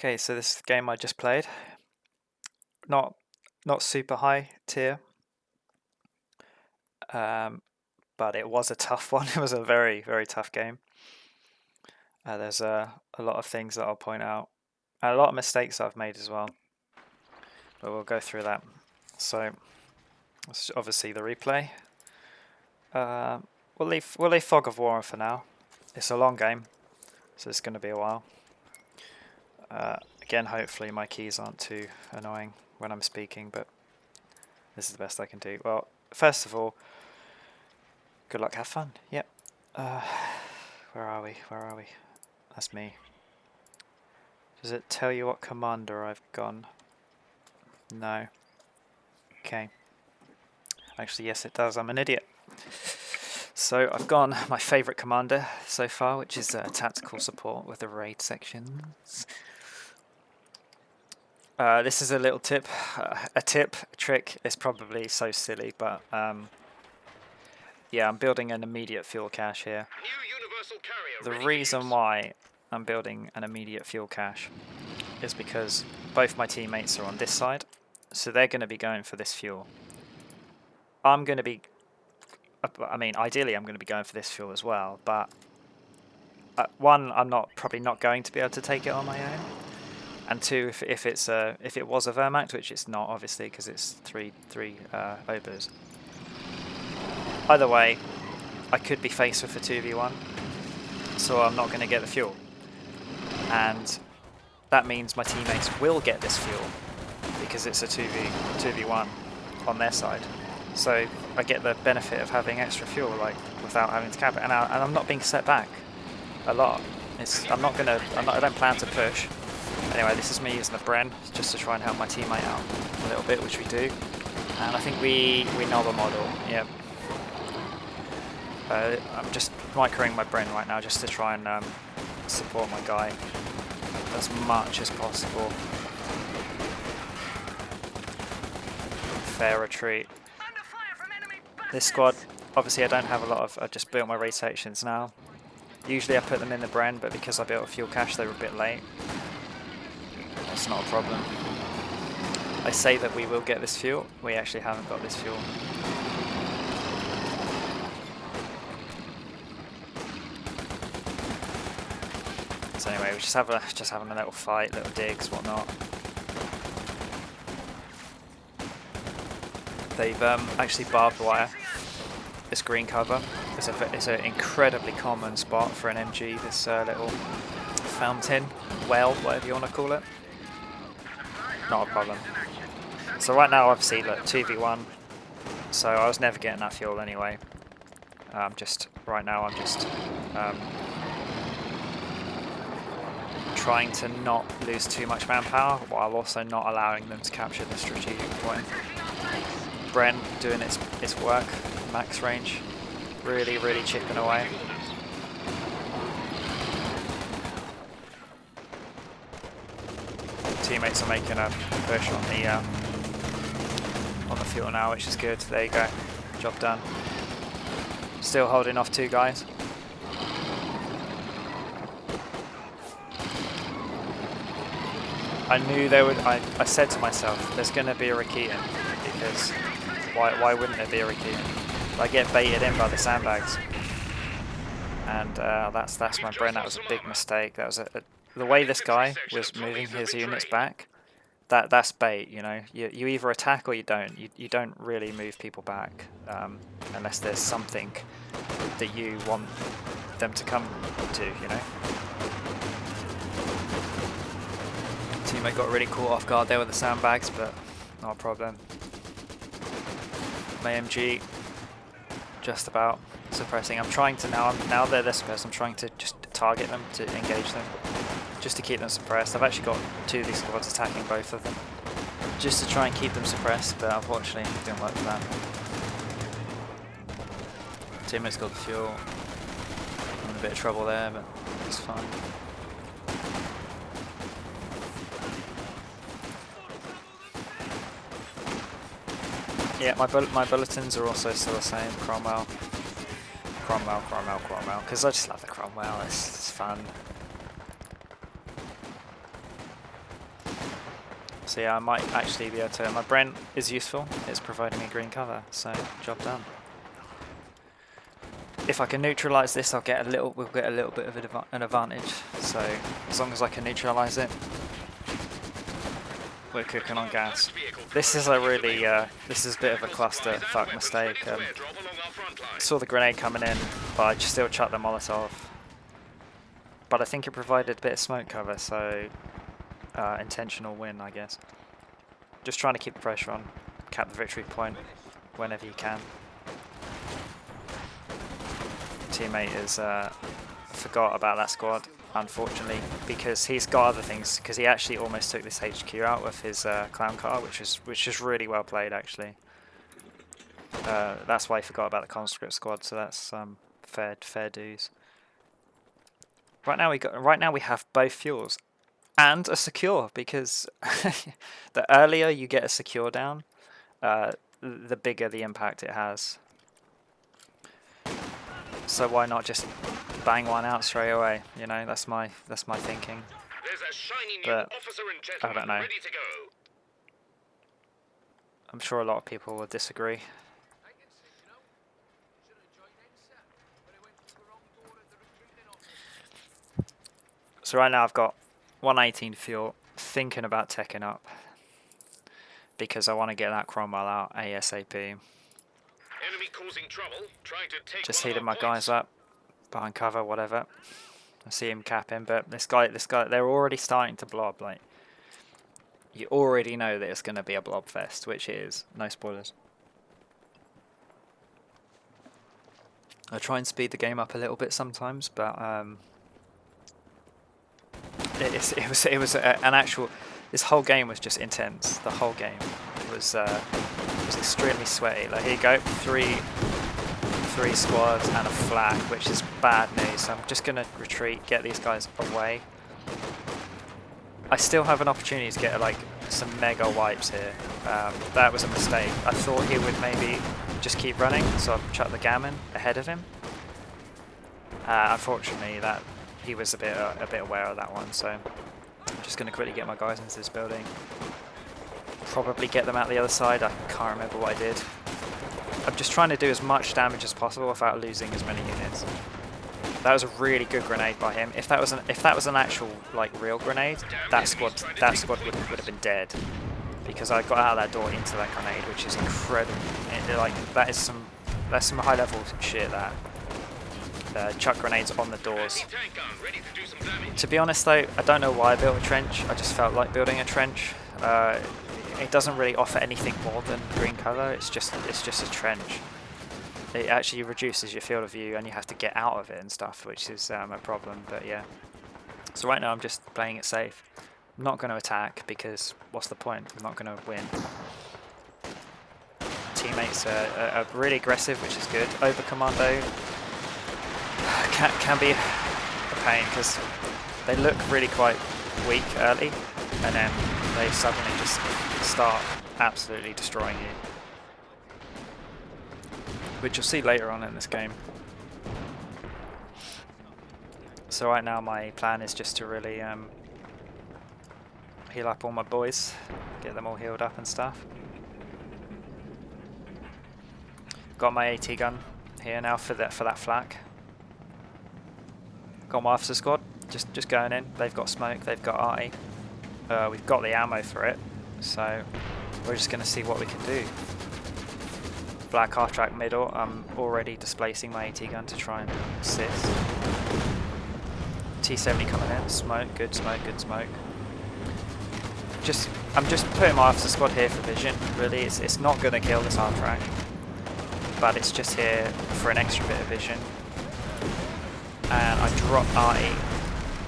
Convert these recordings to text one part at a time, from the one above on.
Okay, so this game I just played, not super high tier, but it was a tough one. It was a very, very tough game. There's a lot of things that I'll point out, and a lot of mistakes I've made as well, but we'll go through that. So, it's obviously the replay. We'll leave Fog of War for now. It's a long game, so it's going to be a while. Again, hopefully my keys aren't too annoying when I'm speaking, but this is the best I can do. Well, first of all, good luck, have fun. Yep. Where are we? Where are we? That's me. Does it tell you what commander I've gone? No. Okay. Actually, yes it does. I'm an idiot. So I've gone my favourite commander so far, which is tactical support with the raid sections. This is a little tip, a trick. It's probably so silly, but yeah, I'm building an immediate fuel cache here. The reason why I'm building an immediate fuel cache is because both my teammates are on this side, so they're going to be going for this fuel. I'm going to be, I mean, ideally I'm going to be going for this fuel as well, but one, I'm probably not going to be able to take it on my own. And two, if it was a Wehrmacht, which it's not obviously because it's three obers. Either way, I could be faced with a 2v1, so I'm not going to get the fuel, and that means my teammates will get this fuel because it's a 2v1 on their side. So I get the benefit of having extra fuel, like without having to cap it, and I'm not being set back a lot. I don't plan to push. Anyway, this is me using the Bren just to try and help my teammate out a little bit, which we do. And I think we know the model. Yep. I'm just microing my Bren right now just to try and support my guy as much as possible. Fair retreat. This squad, obviously I don't have a lot of, I just built my raid sections now. Usually I put them in the Bren, but because I built a fuel cache they were a bit late. That's not a problem. I say that we will get this fuel. We actually haven't got this fuel. So anyway, we're just having a little fight, little digs, whatnot. They've actually barbed wire this green cover. It's an incredibly common spot for an MG. This little fountain, well, whatever you want to call it. Not a problem. So right now, obviously, look, 2v1. So I was never getting that fuel anyway. Right now, I'm just trying to not lose too much manpower while also not allowing them to capture the strategic point. Bren doing its work, max range, really chipping away. Teammates are making a push on the fuel now, which is good. There you go, job done. Still holding off two guys. I knew they would. I said to myself, "There's going to be a Rakitan because why wouldn't there be a Rakitan?" I get baited in by the sandbags, and that's my Bren. That was a big mistake. That was the way this guy was moving his units back. That's bait, you know. You either attack or you don't. You don't really move people back unless there's something that you want them to come to, you know. Teammate got really caught off guard there with the sandbags, but not a problem. My MG just about suppressing. I'm trying to now they're this person. I'm trying to just target them to engage them, just to keep them suppressed. I've actually got two of these squads attacking both of them, just to try and keep them suppressed. But unfortunately, it didn't work for that. Teammate's got the fuel. I'm in a bit of trouble there, but it's fine. Yeah, my bulletins are also still the same. Cromwell, because I just love the Cromwell. It's fun. So yeah, I might actually be able to. My Brent is useful. It's providing me green cover, so job done. If I can neutralise this, we'll get a little bit of an advantage. So as long as I can neutralise it, we're cooking on gas. This is a really, this is a bit of a clusterfuck mistake. Saw the grenade coming in, but I just still chucked the Molotov. But I think it provided a bit of smoke cover, so intentional win, I guess. Just trying to keep the pressure on, cap the victory point whenever you can. Teammate has forgot about that squad, unfortunately, because he's got other things. Because he actually almost took this HQ out with his clown car, which is really well played, actually. That's why he forgot about the conscript squad. So that's fair dues. Right now we have both fuels and a secure, because the earlier you get a secure down, the bigger the impact it has. So why not just bang one out straight away? You know, that's my thinking. But I don't know. I'm sure a lot of people will disagree. So right now I've got 118 fuel, thinking about teching up, because I want to get that Cromwell out ASAP. Enemy causing trouble, trying to take just heating my guys up, behind cover, whatever. I see him capping, but this guy, they're already starting to blob. Like, you already know that it's going to be a blob fest, which it is. No spoilers. I try and speed the game up a little bit sometimes, but it was an actual. This whole game was just intense. The whole game was extremely sweaty. Like, here you go, three squads and a flak, which is bad news. So I'm just gonna retreat, get these guys away. I still have an opportunity to get like some mega wipes here. That was a mistake. I thought he would maybe just keep running, so I've chucked the gammon ahead of him. Unfortunately, that he was a bit aware of that one. So I'm just gonna quickly get my guys into this building. Probably get them out the other side. I can't remember what I did. I'm just trying to do as much damage as possible without losing as many units. That was a really good grenade by him. If that was an actual like real grenade, that squad would have been dead, because I got out of that door into that grenade, which is incredible. That's some high level shit. That chuck grenades on the doors. To be honest though, I don't know why I built a trench. I just felt like building a trench. It doesn't really offer anything more than green cover. It's just a trench. It actually reduces your field of view, and you have to get out of it and stuff, which is a problem. But yeah. So right now I'm just playing it safe. I'm not going to attack, because what's the point? I'm not going to win. Teammates are really aggressive, which is good. Overcommando can be a pain, because they look really quite weak early, and then they suddenly just start absolutely destroying you, which you'll see later on in this game. So right now my plan is just to really heal up all my boys, get them all healed up and stuff. Got my AT gun here now for that flak. Got my officer squad just going in. They've got smoke, they've got arty. We've got the ammo for it, so we're just going to see what we can do. Black half track middle. I'm already displacing my AT gun to try and assist. T70 coming in. Smoke, good smoke, good smoke. I'm just putting my officer squad here for vision. Really, it's not going to kill this half track, but it's just here for an extra bit of vision. And I drop arty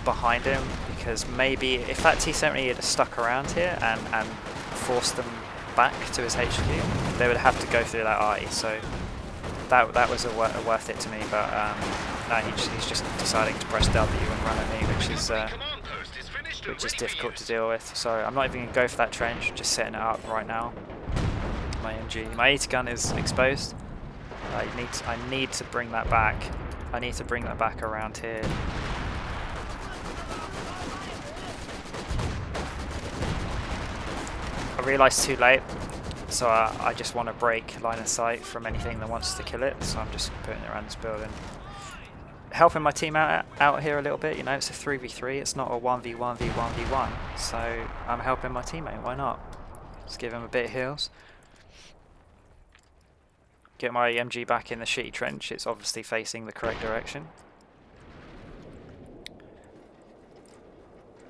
behind him, because maybe if that T70 had stuck around here and forced them back to his HQ, they would have to go through that arty. So that was worth it to me. But no, he's just deciding to press W and run at me, which is difficult to deal with. So I'm not even going to go for that trench. Just setting it up right now. My MG, my AT gun is exposed. I need to bring that back. I need to bring that back around here. realised too late, so I just want to break line of sight from anything that wants to kill it, so I'm just putting it around this building. Helping my team out here a little bit, you know, it's a 3v3, it's not a 1v1v1v1, so I'm helping my teammate, why not? Just give him a bit of heals. Get my MG back in the shitty trench, it's obviously facing the correct direction.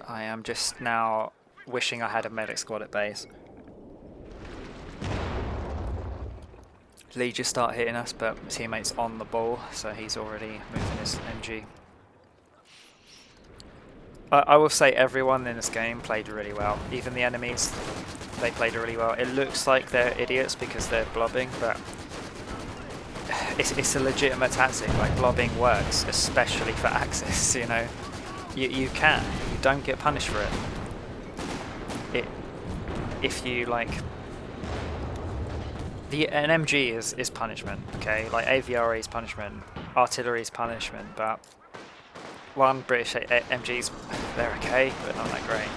I am just now wishing I had a medic squad at base. Lee just start hitting us, but teammate's on the ball, so he's already moving his MG. I will say everyone in this game played really well. Even the enemies, they played really well. It looks like they're idiots because they're blobbing, but it's a legitimate tactic. Like, blobbing works, especially for Axis, you know. You don't get punished for it. If you, like... An MG is punishment, okay? Like, AVRE is punishment, artillery is punishment, but one British MGs, they're okay, but not that great.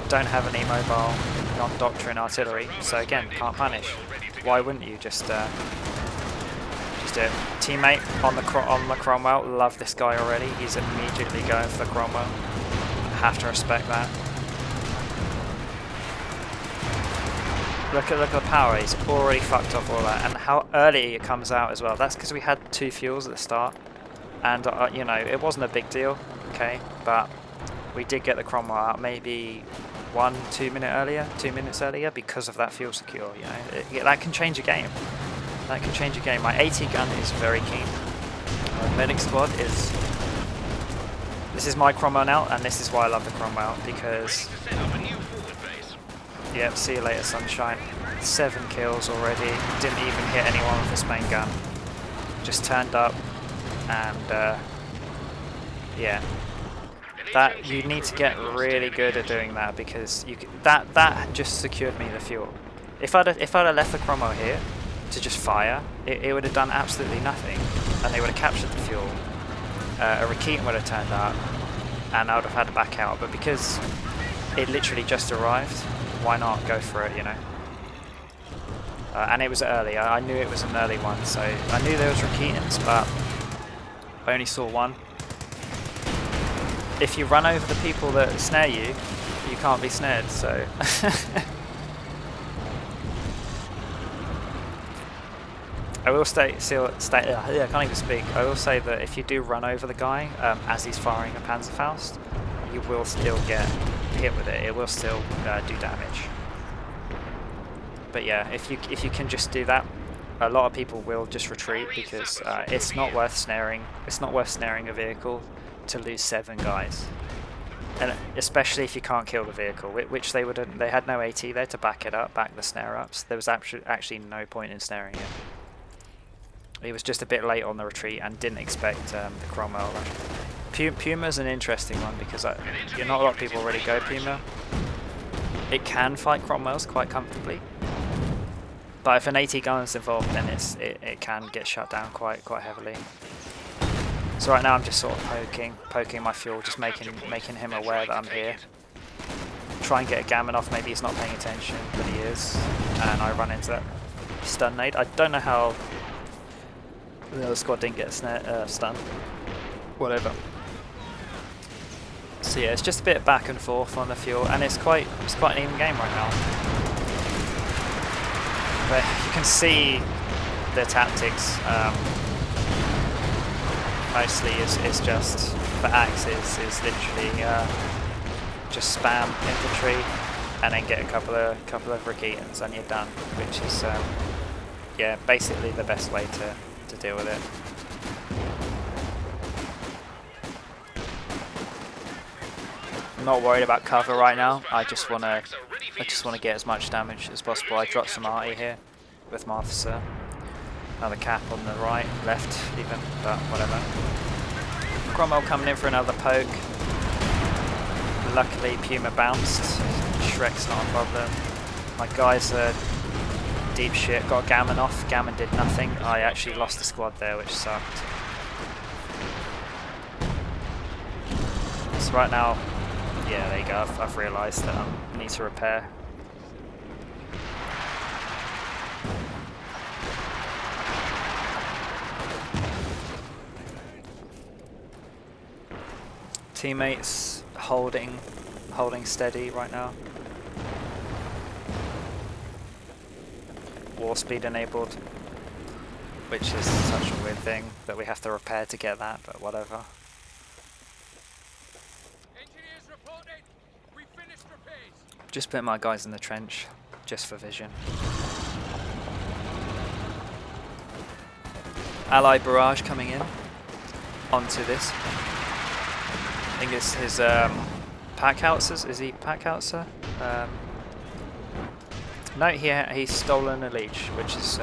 Don't have any mobile, non-doctrine artillery, so again, can't punish. Why wouldn't you just do it? Teammate on the Cromwell, love this guy already. He's immediately going for the Cromwell. Have to respect that. Look at the power, he's already fucked off all that, and how early it comes out as well. That's because we had 2 fuels at the start, and you know, it wasn't a big deal, okay, but we did get the Cromwell out maybe 2 minutes earlier because of that fuel secure, you know. That can change a game. That can change a game. My AT gun is very keen. My medic squad is... This is my Cromwell now, and this is why I love the Cromwell, because... Yep, see you later, sunshine. 7 kills already. Didn't even hit anyone with this main gun. Just turned up, and yeah. That you need to get really good at doing that, because that just secured me the fuel. If I'd have left the Cromwell here to just fire, it would have done absolutely nothing, and they would have captured the fuel. A Raketin would have turned up, and I would have had to back out. But because it literally just arrived, why not go for it, you know? And it was early. I knew it was an early one, so I knew there was Raketins, but I only saw one. If you run over the people that snare you, you can't be snared, so... I will I can't even speak. I will say that if you do run over the guy as he's firing a Panzerfaust, you will still get hit with it. It will still do damage. But yeah, if you can just do that, a lot of people will just retreat, because it's not worth snaring. It's not worth snaring a vehicle to lose 7 guys, and especially if you can't kill the vehicle, which they wouldn't. They had no AT there to back it up, back the snare ups. There was actually no point in snaring it. He was just a bit late on the retreat and didn't expect the Cromwell rush. Puma's an interesting one, because not a lot of people already go Puma. It can fight Cromwells quite comfortably, but if an AT gun is involved, then it can get shut down quite heavily. So right now I'm just sort of poking my fuel, just making him aware that I'm here. Try and get a gammon off. Maybe he's not paying attention, but he is, and I run into that stun nade. I don't know how the other squad didn't get stunned. Whatever. So yeah, it's just a bit back and forth on the fuel, and it's quite an even game right now. But you can see the tactics. Mostly is just for Axis is literally just spam infantry and then get a couple of Raketins and you're done, which is yeah, basically the best way to deal with it. I'm not worried about cover right now. I just wanna get as much damage as possible. I dropped some arty here with my officer. Another cap on the right, left even, but whatever. Cromwell coming in for another poke. Luckily Puma bounced. Shrek's not a problem. My guys are deep shit. Got a gammon off. Gammon did nothing. I actually lost the squad there, which sucked. So right now, yeah, there you go. I've realised that I need to repair. Teammates holding steady right now. War speed enabled, which is such a weird thing that we have to repair to get that, but whatever. Engineers reporting. We finished repairs. Just put my guys in the trench, just for vision. Allied barrage coming in onto this. I think it's his pack howitzers. Is he pack howitzer? No, he's stolen a leech, which is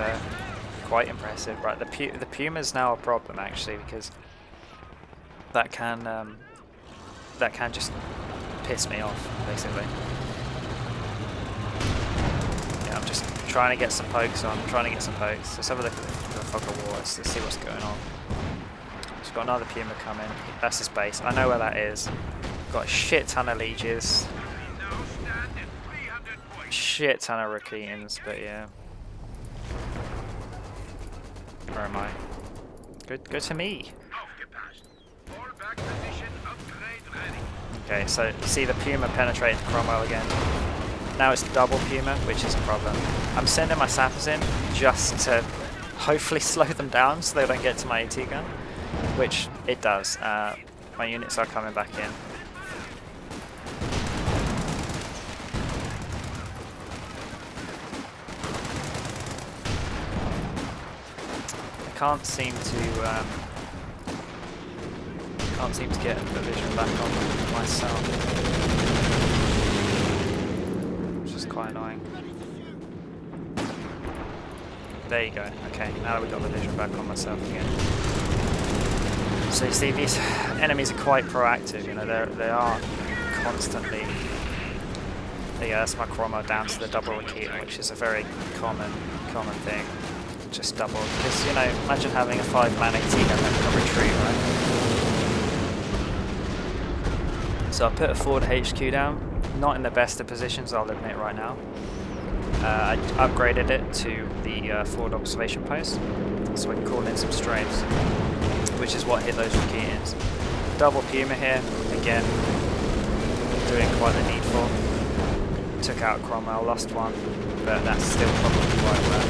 quite impressive. Right, the Puma's now a problem actually, because that can just piss me off basically. Yeah, I'm just trying to get some pokes on. Let's have a look at the fog of war. Let's see what's going on. He's got another Puma coming. That's his base. I know where that is. Got a shit ton of lieges. Shit ton of Rakitans, but yeah. Where am I? Go to me. Okay, so see the Puma penetrating Cromwell again. Now it's double Puma, which is a problem. I'm sending my sappers in just to hopefully slow them down so they don't get to my AT gun, which it does. My units are coming back in. I can't seem to get the vision back on myself, which is quite annoying. There you go. Okay, now that we've got the vision back on myself again. So you see, these enemies are quite proactive. You know, they are constantly. Yeah, that's my Cromwell down to the double Rakita, which is a very common thing. Just double, because you know, imagine having a 5-man AT gun that can retreat, right? So I put a forward HQ down, not in the best of positions, I'll admit right now. I upgraded it to the forward observation post, so we can call in some strays, which is what hit those Rakitans. Double Puma here, again, doing quite the needful. Took out Cromwell, lost one, but that's still probably quite well.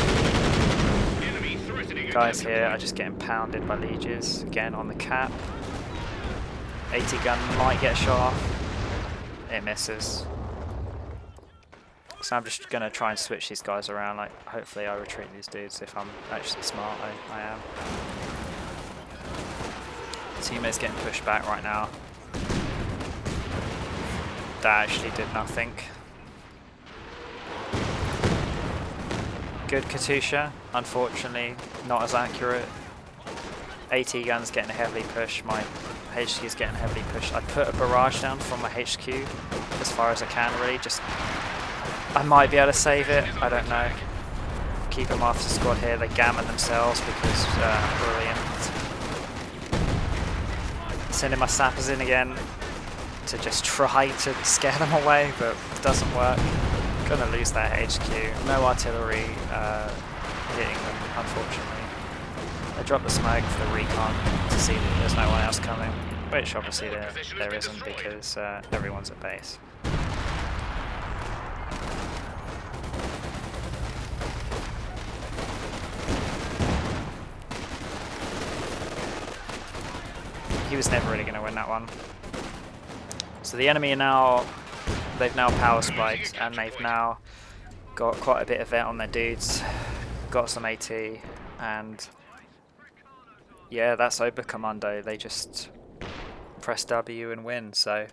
Guys here are just getting pounded by lieges, again on the cap. AT gun might get shot off. It misses. So I'm just going to try and switch these guys around. Like, hopefully I retreat these dudes if I'm actually smart. I am. Teammate's getting pushed back right now. That actually did nothing. Good Katusha, unfortunately not as accurate. AT gun's getting heavily pushed, my HQ is getting heavily pushed. I put a barrage down from my HQ as far as I can really, just I might be able to save it, I don't know. Keep them off the squad here, they gammon themselves because brilliant. Sending my sappers in again to just try to scare them away, but it doesn't work. Gonna lose that HQ. No artillery hitting them, unfortunately. I dropped the smoke for the recon to see that there's no one else coming, which obviously there isn't because everyone's at base. He was never really going to win that one. So the enemy are now, they've now power spiked and they've now got quite a bit of vet on their dudes, got some AT, and yeah, that's Oberkommando. They just press W and win, so.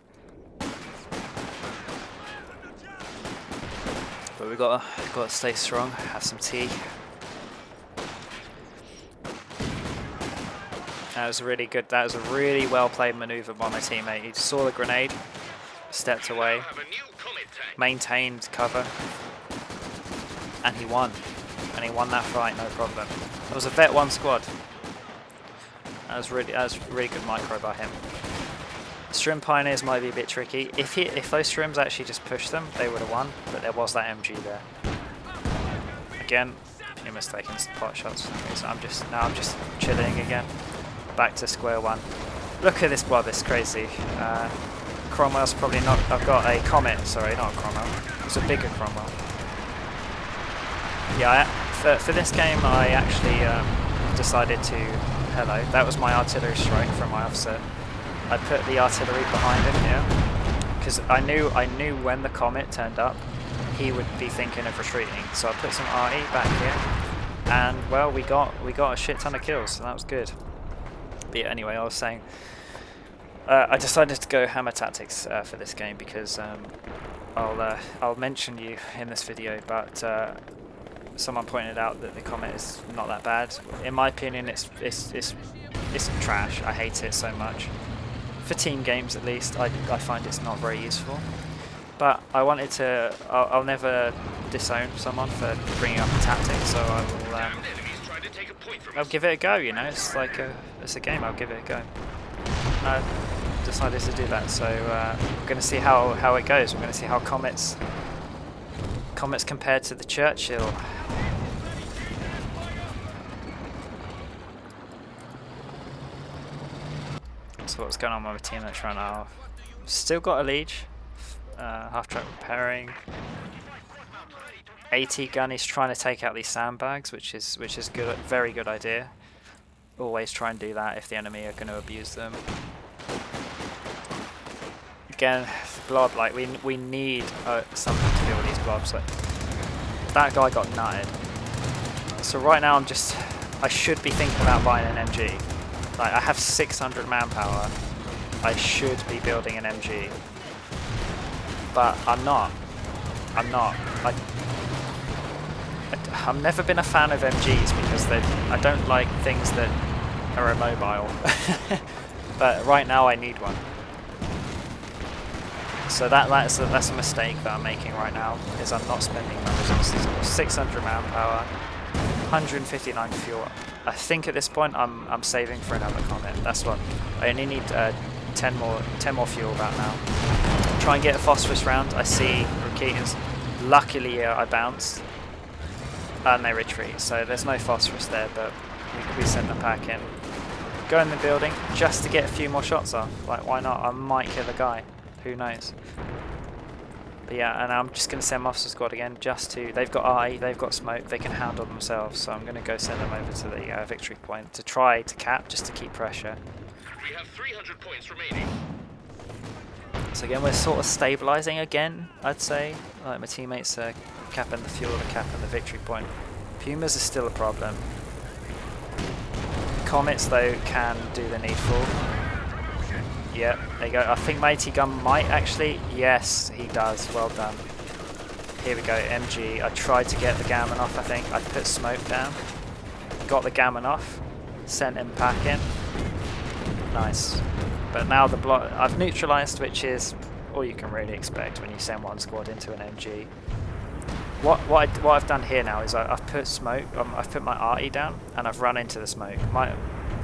But we've got to stay strong, have some tea. That was really good. That was a really well played maneuver by my teammate. He saw the grenade, stepped away, maintained cover, and he won. And he won that fight, no problem. It was a vet 1 squad. That was really good micro by him. Strim Pioneers might be a bit tricky. If those Strims actually just pushed them, they would have won. But there was that MG there. Again, you're mistaken. Pot shots. So I'm just chilling again. Back to square one. Look at this blob, it's crazy. Cromwell's probably not... I've got a Comet, sorry, not a Cromwell. It's a bigger Cromwell. Yeah, for this game I actually decided to... Hello, that was my artillery strike from my offset. I put the artillery behind him here, because I knew when the Comet turned up, he would be thinking of retreating. So I put some RE back here, and well, we got a shit ton of kills, so that was good. But yeah, anyway, I was saying, I decided to go hammer tactics for this game because I'll mention you in this video, but someone pointed out that the Comet is not that bad. In my opinion, it's trash. I hate it so much. For team games, at least, I find it's not very useful. But I wanted to. I'll never disown someone for bringing up a tactic, so I'll give it a go. You know, it's like it's a game. I'll give it a go. I decided to do that, so we're going to see how it goes. We're going to see how Comets compared to the Churchill. So what's going on with my team that's run off? Still got a leech. Half track repairing. 80 gun. He's trying to take out these sandbags, which is good. Very good idea. Always try and do that if the enemy are going to abuse them. Again, blob. Like we need something to deal with these blobs. Like that guy got nutted. So right now I should be thinking about buying an MG. Like I have 600 manpower. I should be building an MG. But I'm not. I've never been a fan of MGs because I don't like things that are immobile. But right now I need one. So that's a mistake that I'm making right now, is I'm not spending my resources. 600 manpower, 159 fuel. I think at this point I'm saving for another Comet. That's what I only need. 10 more fuel about now. Try and get a phosphorus round. I see Raketans. Luckily I bounced and they retreat, so there's no phosphorus there, but we send them back in. Go in the building just to get a few more shots off. Like, why not? I might kill a guy. Who knows? But yeah, and I'm just going to send my officer squad again just to... They've got eye, they've got smoke, they can handle themselves, so I'm going to go send them over to the victory point to try to cap, just to keep pressure. We have 300 points remaining. So again, we're sort of stabilising again, I'd say. Like, my teammates are capping the fuel, they're capping the victory point. Pumas are still a problem. Comets, though, can do the needful. Yeah, there you go. I think my AT gun might actually... Yes, he does. Well done. Here we go, MG. I tried to get the gammon off, I think. I put smoke down. Got the gammon off. Sent him packing. Nice. But now the block... I've neutralised, which is all you can really expect when you send one squad into an MG. What I've done here now is I've put smoke... I've put my RE down, and I've run into the smoke.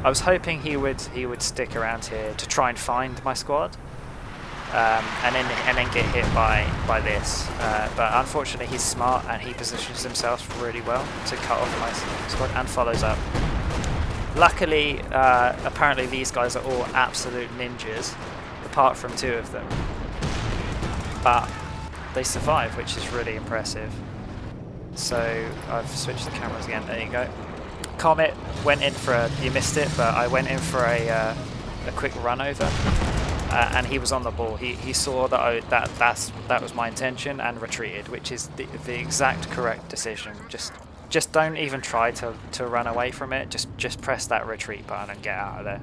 I was hoping he would stick around here to try and find my squad, and then get hit by this. But unfortunately, he's smart and he positions himself really well to cut off my squad and follows up. Luckily, apparently these guys are all absolute ninjas, apart from 2 of them. But they survive, which is really impressive. So I've switched the cameras again. There you go. Comet went in for a... You missed it, but I went in for a quick run over, and he was on the ball. He saw that that was my intention and retreated, which is the exact correct decision. Just don't even try to run away from it. Just press that retreat button and get out of there.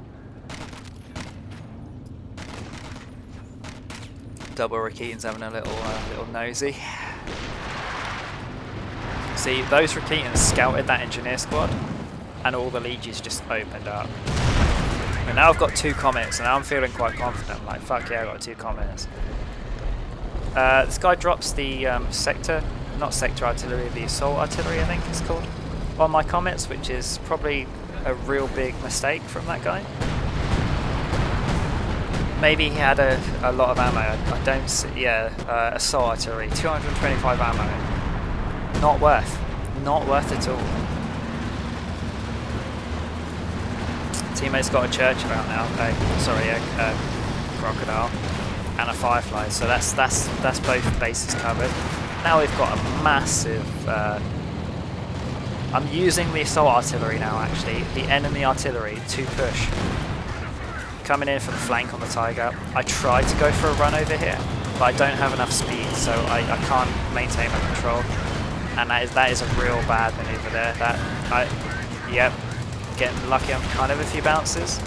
Double Raketans having a little nosy. See, those Raketans scouted that engineer squad, and all the leeches just opened up. And now I've got 2 Comets, and now I'm feeling quite confident. Like, fuck yeah, I got 2 Comets. This guy drops the not sector artillery, the assault artillery, I think it's called, on my Comets, which is probably a real big mistake from that guy. Maybe he had a lot of ammo. I don't see. Yeah, assault artillery, 225 ammo. Not worth at all. Teammate's got a Churchill out now. Sorry, a Crocodile and a Firefly. So that's both bases covered. Now we've got a massive. I'm using the assault artillery now. Actually, the enemy artillery to push. Coming in from the flank on the Tiger. I tried to go for a run over here, but I don't have enough speed, so I can't maintain my control. And that is a real bad maneuver there. Yep, getting lucky on kind of a few bounces.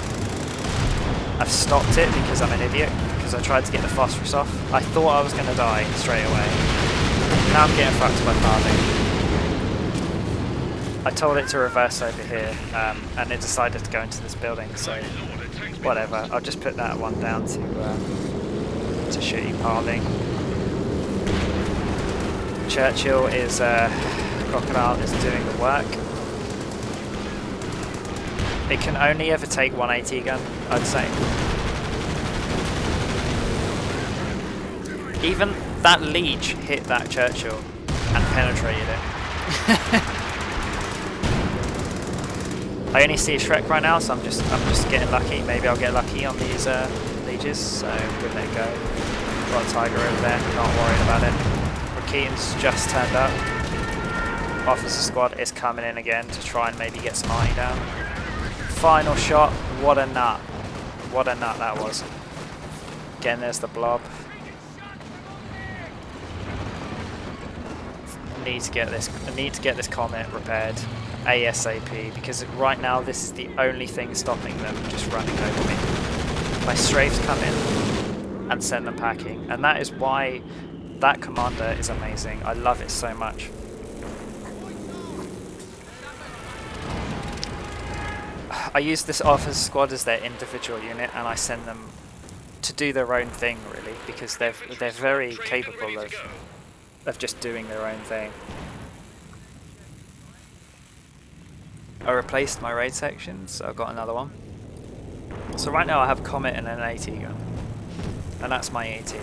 I've stopped it because I'm an idiot, because I tried to get the phosphorus off. I thought I was going to die straight away. Now I'm getting fucked by parley. I told it to reverse over here, and it decided to go into this building, so whatever. I'll just put that one down to shitty parley. Churchill is Crocodile is doing the work. It can only ever take 180 gun, I'd say. Even that leech hit that Churchill and penetrated it. I only see a Shrek right now, so I'm just getting lucky. Maybe I'll get lucky on these leeches, so we'll let it go. Got a Tiger over there, not worried about it. Keaton's just turned up. Officer squad is coming in again to try and maybe get some army down. Final shot. What a nut. What a nut that was. Again, there's the blob. I need to get this comet repaired ASAP, because right now this is the only thing stopping them just running over me. My strafes come in and send them packing, and that is why that commander is amazing. I love it so much. I use this officer squad as their individual unit, and I send them to do their own thing, really, because they're very capable of just doing their own thing. I replaced my raid sections, so I've got another one. So right now I have Comet and an AT gun, and that's my AT.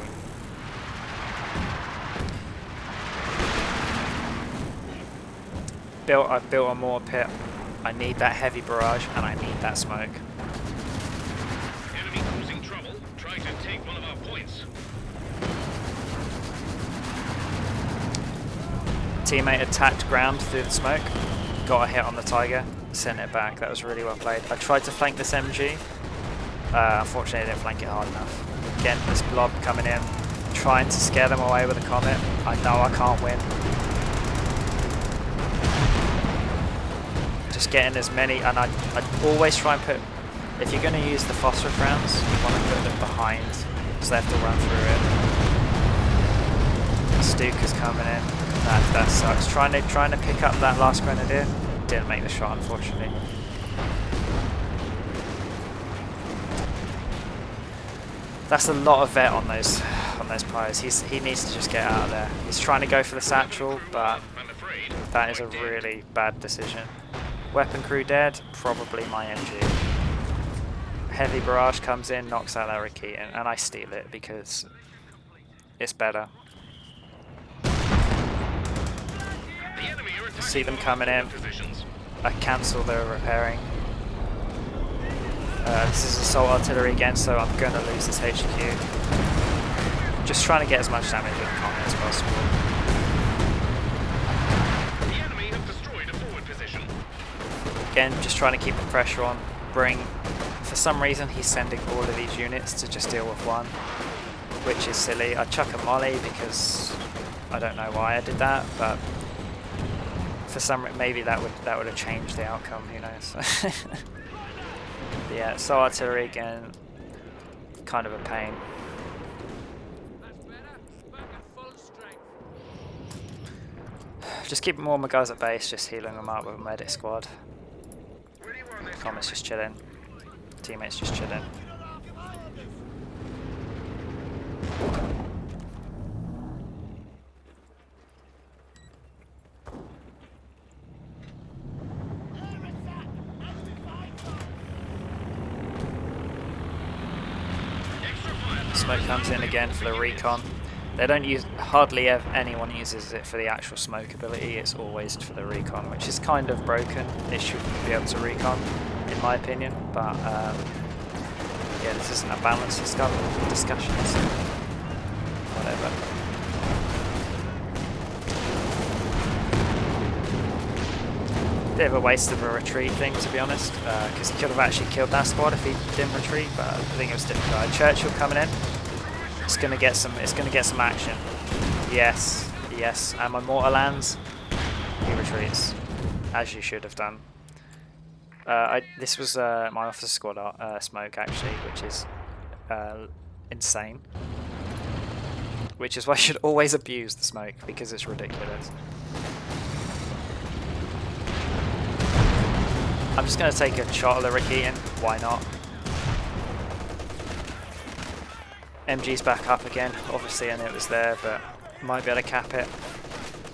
I've built a more pit. I need that heavy barrage, and I need that smoke. Enemy causing trouble, trying to take one of our points. Teammate attacked ground through the smoke. Got a hit on the Tiger, sent it back. That was really well played. I tried to flank this MG. Unfortunately, I didn't flank it hard enough. Again, this blob coming in, trying to scare them away with a Comet. I know I can't win. Just getting as many, and I'd always try and put, if you're going to use the phosphorus rounds, you want to put them behind, so they have to run through it. Stuka's coming in. That sucks. Trying to pick up that last grenadier. Didn't make the shot, unfortunately. That's a lot of vet on those pyres. He needs to just get out of there. He's trying to go for the satchel, but that is a really bad decision. Weapon crew dead, probably my MG. Heavy barrage comes in, knocks out that Keaton, and I steal it because it's better. See them coming in. I cancel the repairing. This is assault artillery again, so I'm going to lose this HQ. Just trying to get as much damage with the Comet as possible. The enemy have destroyed a forward position. Again, just trying to keep the pressure on. For some reason, he's sending all of these units to just deal with one, which is silly. I chuck a molly because I don't know why I did that, but for some reason, maybe that would have changed the outcome, who knows. But yeah, so artillery again, kind of a pain. Just keeping all my guys at base, just healing them up with a medic squad. Comet's just chilling. Teammates just chilling. Smoke comes in again for the recon. They don't use, hardly ever anyone uses it for the actual smoke ability. It's always for the recon, which is kind of broken. It shouldn't be able to recon. in my opinion. But yeah, this isn't a balanced discussion, so whatever. Bit of a waste of a retreat thing, to be honest, because he could have actually killed that squad if he didn't retreat. But I think it was difficult. Churchill coming in. It's gonna get some. It's gonna get some action. Yes, yes. And my mortar lands. He retreats, as you should have done. This was my officer squad smoke actually, which is insane. Which is why I should always abuse the smoke, because it's ridiculous. I'm just going to take a shot at the Rick-Eaton, why not? MG's back up again, obviously I knew it was there, but might be able to cap it.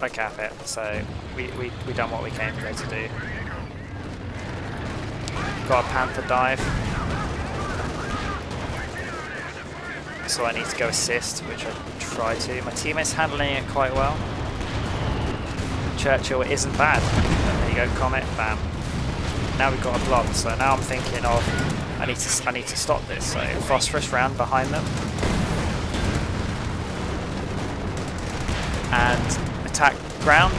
I cap it, so we done what we came here to do. Got a Panther dive. So I need to go assist, which I try to. My teammate's handling it quite well. Churchill isn't bad. There you go, Comet, bam. Now we've got a blob, so now I'm thinking of I need to stop this. So phosphorus round behind them. And attack ground.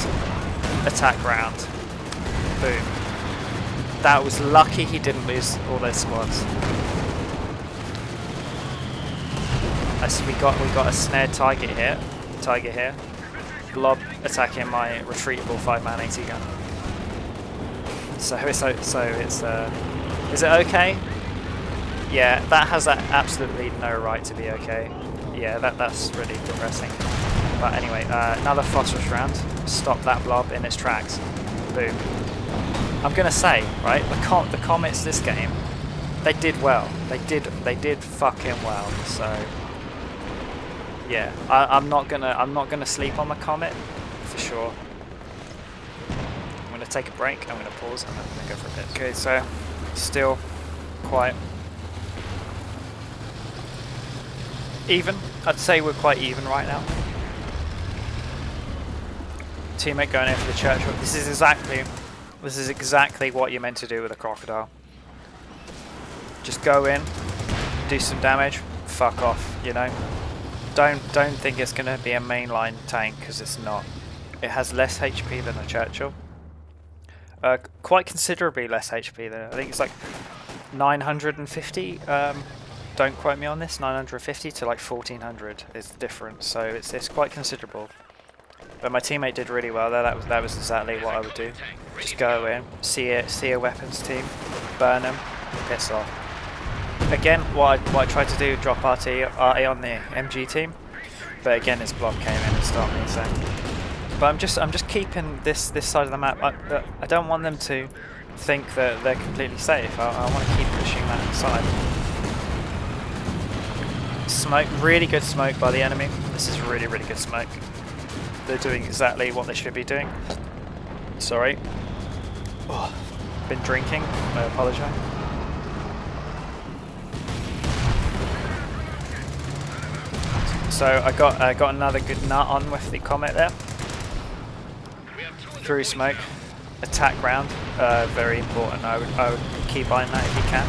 Boom. That was lucky he didn't lose all those squads. So we got a snared tiger here. Blob attacking my retreatable 5-man AT gun. So it's is it okay? Yeah, that has absolutely no right to be okay. Yeah, that's really depressing. But anyway, another phosphorus round. Stop that blob in its tracks. Boom. I'm gonna say, right, the Comets this game, they did well. They did fucking well. So yeah, I'm not gonna sleep on the Comet for sure. I'm gonna take a break. I'm gonna pause and I'm gonna go for a bit. Okay, so still quite even. I'd say we're quite even right now. Teammate going in for the Churchill. This is exactly what you're meant to do with a crocodile. Just go in, do some damage, fuck off. You know, don't think it's gonna be a mainline tank, because it's not. It has less HP than a Churchill. Quite considerably less HP than. I think it's like 950. Don't quote me on this. 950 to like 1400 is the difference. So it's quite considerable. But my teammate did really well there. That was exactly what I would do. Just go in, see a weapons team, burn them, piss off. Again, what I tried to do, drop RT on the MG team, but again this blob came in and stopped me. So, but I'm just keeping this side of the map. I don't want them to think that they're completely safe. I want to keep pushing that side. Smoke, really good smoke by the enemy. This is really good smoke. They're doing exactly what they should be doing. Sorry. Oh, been drinking. I apologise. So I got another good nut on with the Comet there. Through smoke, attack round, very important. I would keep eyeing that if you can,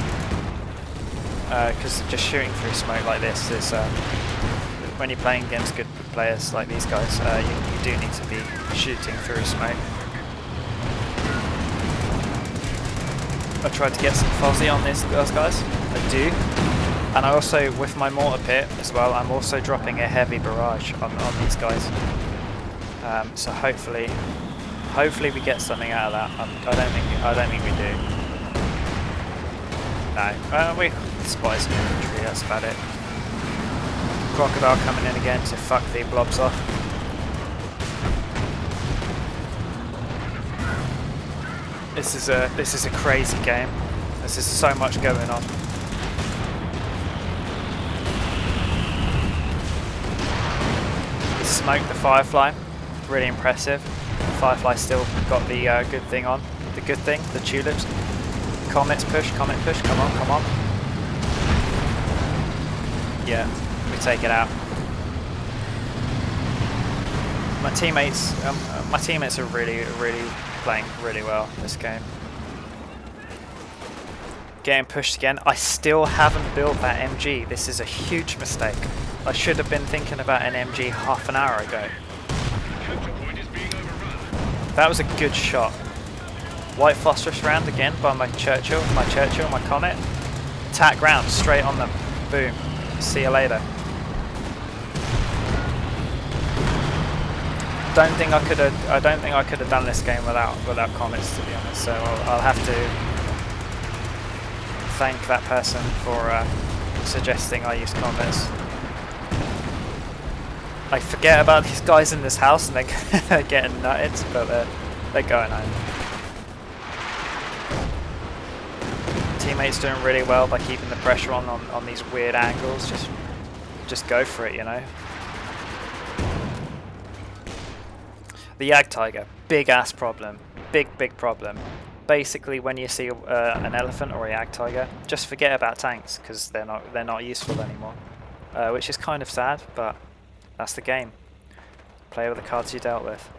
because just shooting through smoke like this is when you're playing against good players like these guys, you do need to be shooting through smoke. I tried to get some fuzzy on those guys. I do. And I also, with my mortar pit as well, I'm also dropping a heavy barrage on these guys. So hopefully we get something out of that. I don't think we do. No, we spotted some infantry. That's about it. Crocodile coming in again to fuck the blobs off. This is a crazy game. There's just so much going on. Smoke the Firefly, really impressive. Firefly still got the good thing on. The good thing, the tulips. Comet push, come on. Yeah, we take it out. My teammates are really playing really well this game. Getting pushed again. I still haven't built that MG. This is a huge mistake. I should have been thinking about an MG half an hour ago. That was a good shot. White phosphorus round again by my Churchill, my Comet. Attack round straight on them. Boom. See you later. I don't think I could have done this game without comets, to be honest. So I'll have to thank that person for suggesting I use comets. I forget about these guys in this house and they're getting nutted, but they're going home. Teammates doing really well by keeping the pressure on these weird angles. Just go for it, you know. The Yag Tiger, big ass problem, big problem. Basically, when you see an elephant or a Yag Tiger, just forget about tanks because they're not useful anymore, which is kind of sad, but that's the game. Play with the cards you dealt with.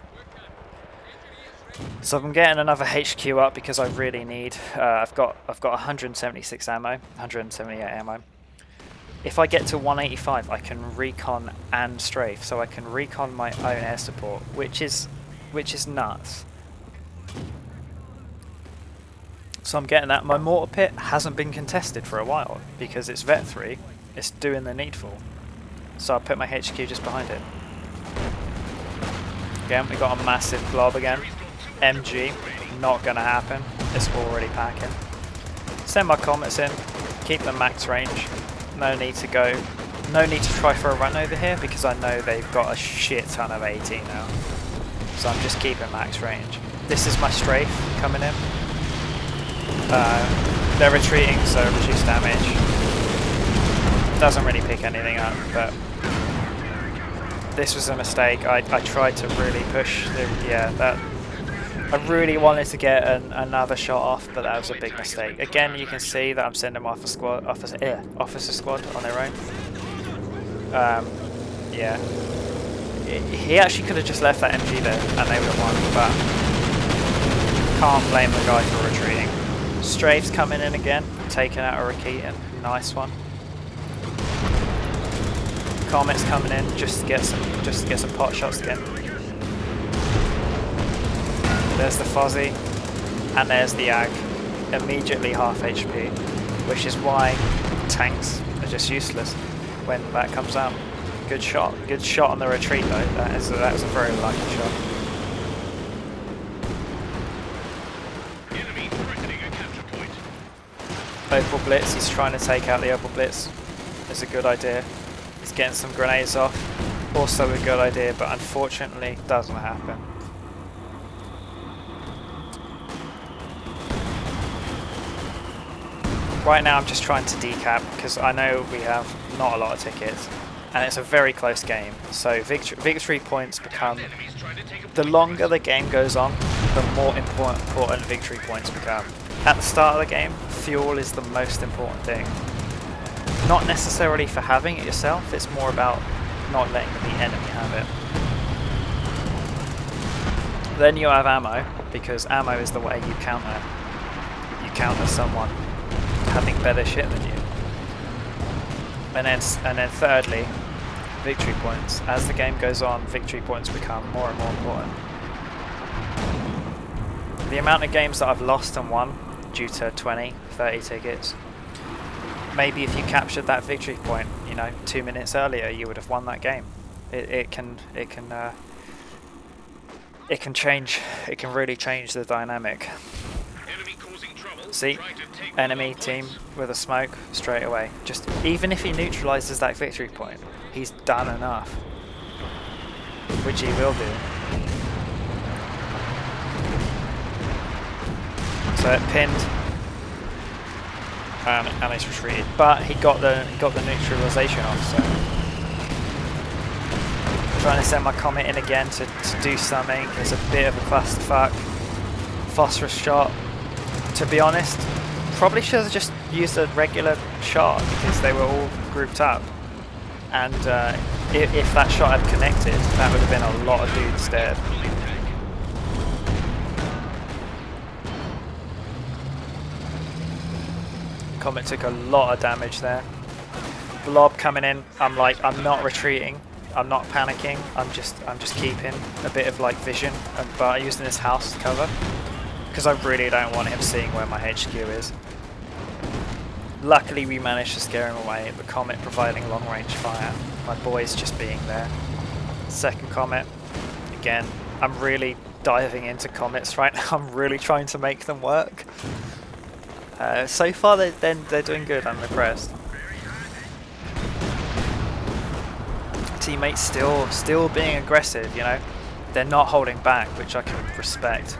So I'm getting another HQ up because I really need. I've got 176 ammo, 178 ammo. If I get to 185, I can recon and strafe, so I can recon my own air support, which is nuts. So I'm getting that. My mortar pit hasn't been contested for a while because it's Vet 3. It's doing the needful. So I'll put my HQ just behind it. Again, we got a massive blob again. MG, not gonna happen. It's already packing. Send my comets in. Keep them max range. No need to try for a run over here because I know they've got a shit ton of 18 now. So I'm just keeping max range. This is my strafe coming in. They're retreating, so reduced damage. Doesn't really pick anything up, but this was a mistake. I tried to really push I really wanted to get another shot off, but that was a big mistake. Again, you can see that I'm sending off officer squad on their own. Yeah. He actually could have just left that MG there and they would have won, but can't blame the guy for retreating. Strafe's coming in again, taking out a Rakitan. Nice one. Comet's coming in just to get some pot shots again. There's the Fozzie, and there's the Ag, immediately half HP, which is why tanks are just useless when that comes out. Good shot on the retreat though. That was a very lucky shot. Enemy threatening a capture point. Opal Blitz, he's trying to take out the Opal Blitz. It's a good idea. He's getting some grenades off. Also a good idea, but unfortunately doesn't happen. Right now I'm just trying to decap because I know we have not a lot of tickets and it's a very close game. So victory points become, the longer the game goes on, the more important victory points become. At the start of the game, fuel is the most important thing. Not necessarily for having it yourself, it's more about not letting the enemy have it. Then you have ammo, because ammo is the way you counter someone having better shit than you. And then thirdly, victory points. As the game goes on, victory points become more and more important. The amount of games that I've lost and won due to 20, 30 tickets, maybe if you captured that victory point, 2 minutes earlier, you would have won that game. It can really change the dynamic. See, enemy team with a smoke straight away. Just even if he neutralizes that victory point, he's done enough, which he will do. So it pinned, and he's retreated, but he got the neutralization off. So trying to send my comet in again to do something. It's a bit of a clusterfuck. Phosphorus shot. To be honest, probably should have just used a regular shot because they were all grouped up. And if that shot had connected, that would have been a lot of dudes dead. Comet took a lot of damage there. Blob coming in. I'm not retreating. I'm not panicking. I'm just keeping a bit of like vision, but using this house to cover because I really don't want him seeing where my HQ is. Luckily, we managed to scare him away. The Comet providing long range fire. My boys just being there. Second Comet. Again, I'm really diving into Comets right now. I'm really trying to make them work. So far, they're doing good. I'm impressed. Teammates still being aggressive, you know. They're not holding back, which I can respect.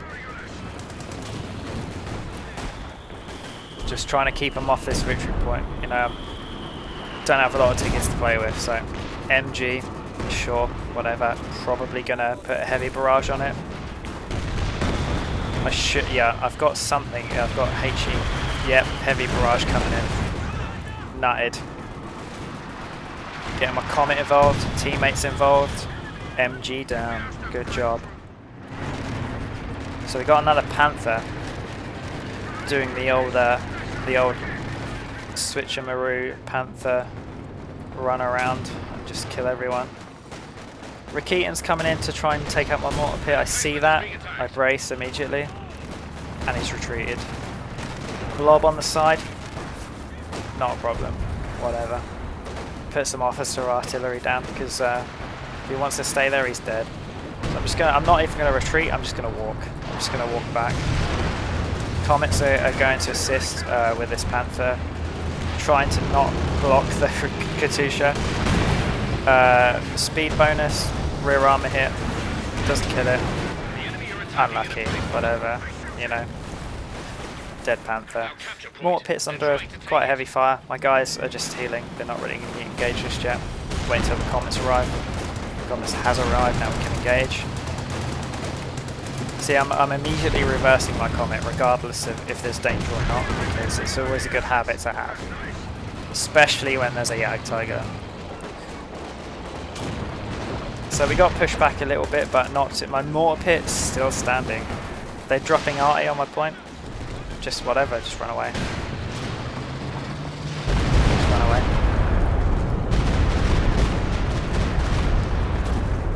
Just trying to keep them off this victory point. You know, don't have a lot of tickets to play with, so MG, sure, whatever. Probably gonna put a heavy barrage on it. I should, yeah, I've got something. I've got HE. Yep, heavy barrage coming in. Nutted. Getting my Comet involved, teammates involved, MG down, good job. So we got another Panther doing the old switcheroo Panther run around and just kill everyone. Rakitan's coming in to try and take out my mortar pit. I see that, I brace immediately, and he's retreated. Blob on the side, not a problem, whatever. Put some officer artillery down because if he wants to stay there, he's dead. So I'm not even gonna retreat. I'm just gonna walk. I'm just gonna walk back. Comets are going to assist with this Panther, trying to not block the Katusha. Speed bonus, rear armor hit, doesn't kill it. Unlucky, whatever. You know. Dead Panther. Mortar pit's under quite a heavy fire. My guys are just healing. They're not really going to engage just yet. Wait until the Comets arrive. The Comets has arrived, now we can engage. See, I'm immediately reversing my Comet regardless of if there's danger or not, because it's always a good habit to have. Especially when there's a Yag Tiger. So we got pushed back a little bit, but not my mortar pit's still standing. They're dropping arty on my point. Just whatever, just run away. Just run away.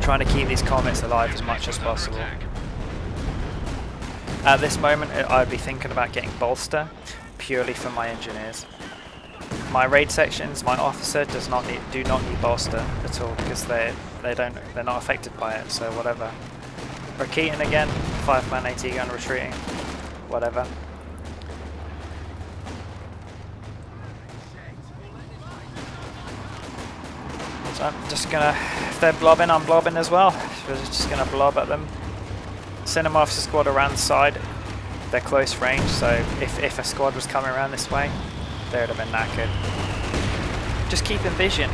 Trying to keep these Comets alive as much as possible. At this moment, I'd be thinking about getting bolster, purely for my engineers. My raid sections, my officer do not need bolster at all because they're not affected by it. So whatever. Rakitan again, 5-man AT gun retreating, whatever. So I'm just gonna, if they're blobbing, I'm blobbing as well. We're just gonna blob at them. Send them off the squad around the side. They're close range, so if a squad was coming around this way, they would have been knackered. Just keep in vision.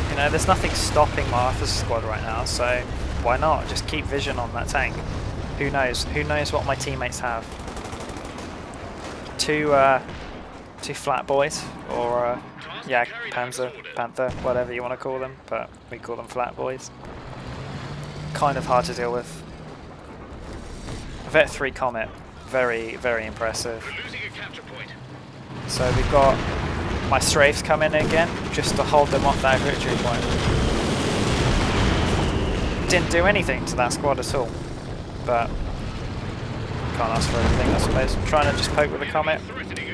You know, there's nothing stopping my officer squad right now, so why not? Just keep vision on that tank. Who knows? Who knows what my teammates have? Two flat boys, or yeah, Panther, whatever you want to call them, but we call them flat boys. Kind of hard to deal with. Vet 3 Comet, very, very impressive. So we've got my strafes come in again, just to hold them off that victory point. Didn't do anything to that squad at all, but can't ask for anything, I suppose. I'm trying to just poke with the Comet.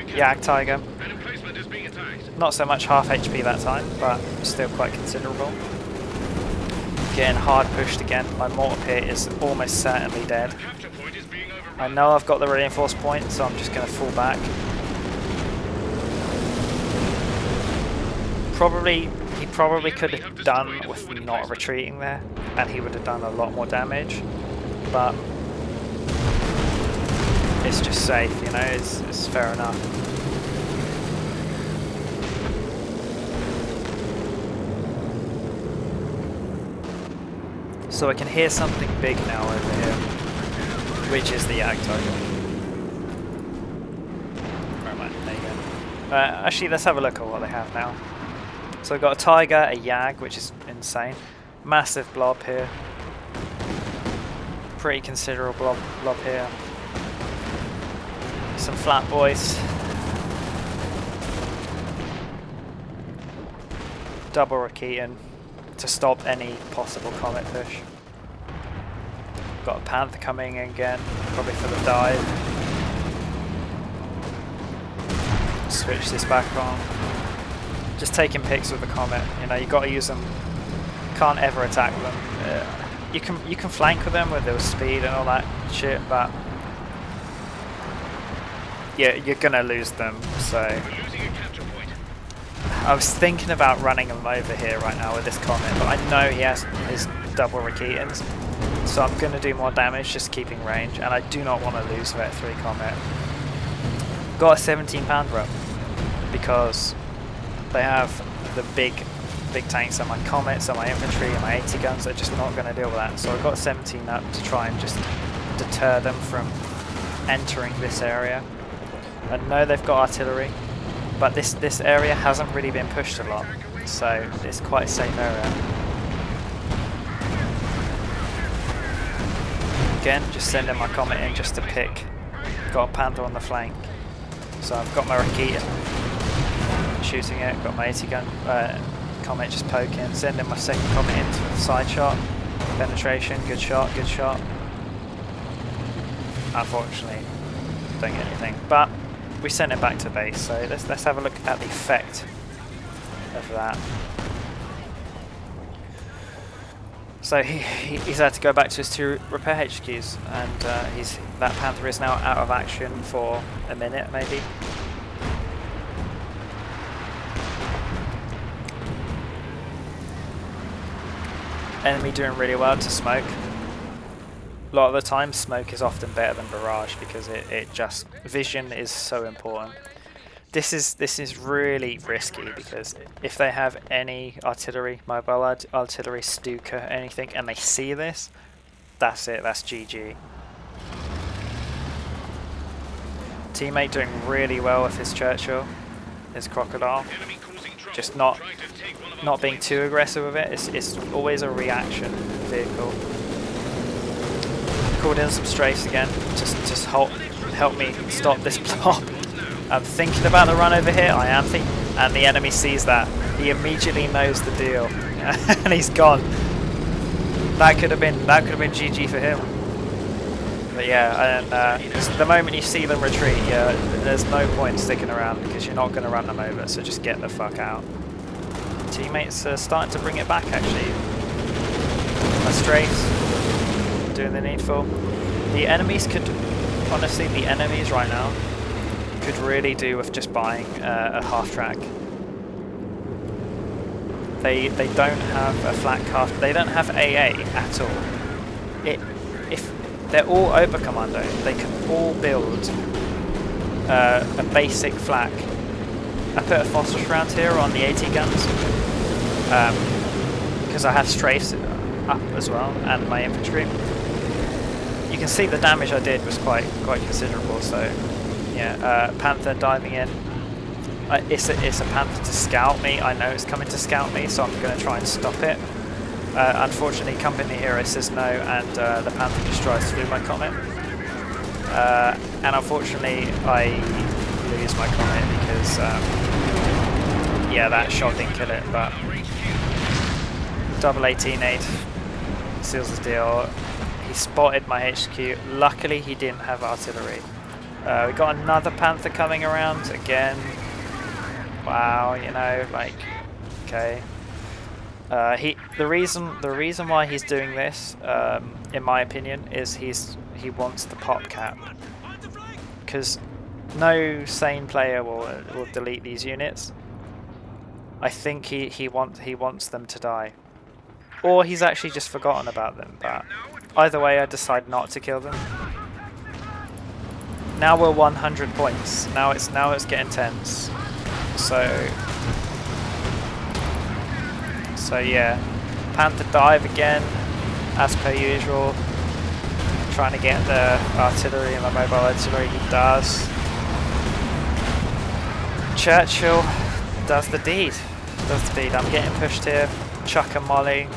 Yag Tiger. Not so much half HP that time, but still quite considerable. Getting hard pushed again. My mortar pit is almost certainly dead. I know I've got the reinforced point, so I'm just going to fall back. He probably could have done with not retreating there, and he would have done a lot more damage. But it's just safe, you know. It's fair enough. So I can hear something big now over here, which is the Yag Tiger. Right, there you go. Actually, let's have a look at what they have now. So we've got a Tiger, a Yag, which is insane. Massive blob here. Pretty considerable blob here. Some flat boys. double Rakitan to stop any possible comet push. Got a Panther coming in again, probably for the dive. Switch this back on. Just taking picks with the comet. You know, you got to use them. Can't ever attack them. You can flank with them with their speed and all that shit, but yeah, you're gonna lose them. So I was thinking about running him over here right now with this comet, but I know he has his double Rakitans, so I'm gonna do more damage just keeping range, and I do not want to lose Vet 3 comet. Got a 17 pounder up because they have the big tanks and my comets and my infantry and my 80 guns are just not going to deal with that. So I got 17 up to try and just deter them from entering this area. I know they've got artillery, but this area hasn't really been pushed a lot, so it's quite a safe area. Again, just sending my comet in just to pick. Got a Panther on the flank, so I've got my Rakitan shooting it, got my 80 gun comet just poking, sending my second comet into the side shot, penetration, good shot, good shot. Unfortunately, don't get anything, but we sent it back to base, so let's have a look at the effect of that. So he's had to go back to his 2 repair HQs, and that Panther is now out of action for a minute maybe. Enemy doing really well to smoke. A lot of the time smoke is often better than barrage because it just, vision is so important. This is really risky because if they have any artillery, mobile artillery, Stuka, anything, and they see this, that's it, that's GG. Teammate doing really well with his Churchill, his Crocodile. Just not being too aggressive with it. It's always a reaction vehicle. Called in some strafes again. Just help me stop this blob. I'm thinking about the run over here. I am thinking, and the enemy sees that. He immediately knows the deal, and he's gone. That could have been GG for him. But yeah, and the moment you see them retreat, yeah, there's no point sticking around because you're not going to run them over. So just get the fuck out. Teammates are starting to bring it back actually. My strafes doing the needful. The enemies could, honestly, the enemies right now could really do with just buying a half track. They don't have a flat cast. They don't have AA at all. If they're all Oberkommando, they can all build a basic flak. I put a phosphorus round here on the 80 guns because I have strafes up as well and my infantry. You can see the damage I did was quite considerable. So yeah, Panther diving in. It's a Panther to scout me. I know it's coming to scout me, so I'm going to try and stop it. Unfortunately, Company Hero says no, and the Panther just tries through my comet. And unfortunately, I lose my comet because, yeah, that shot didn't kill it. But double 18-8 seals the deal. He spotted my HQ. Luckily, he didn't have artillery. We got another Panther coming around again. Wow, you know, like, okay. The reason why he's doing this, in my opinion, is he wants the pop cap, because no sane player will delete these units. I think he wants them to die, or he's actually just forgotten about them. But either way, I decide not to kill them. Now we're 100 points. Now it's getting tense. So yeah, Panther dive again, as per usual. Trying to get the artillery and the mobile artillery. He does. Churchill does the deed. I'm getting pushed here. Chuck and Molly.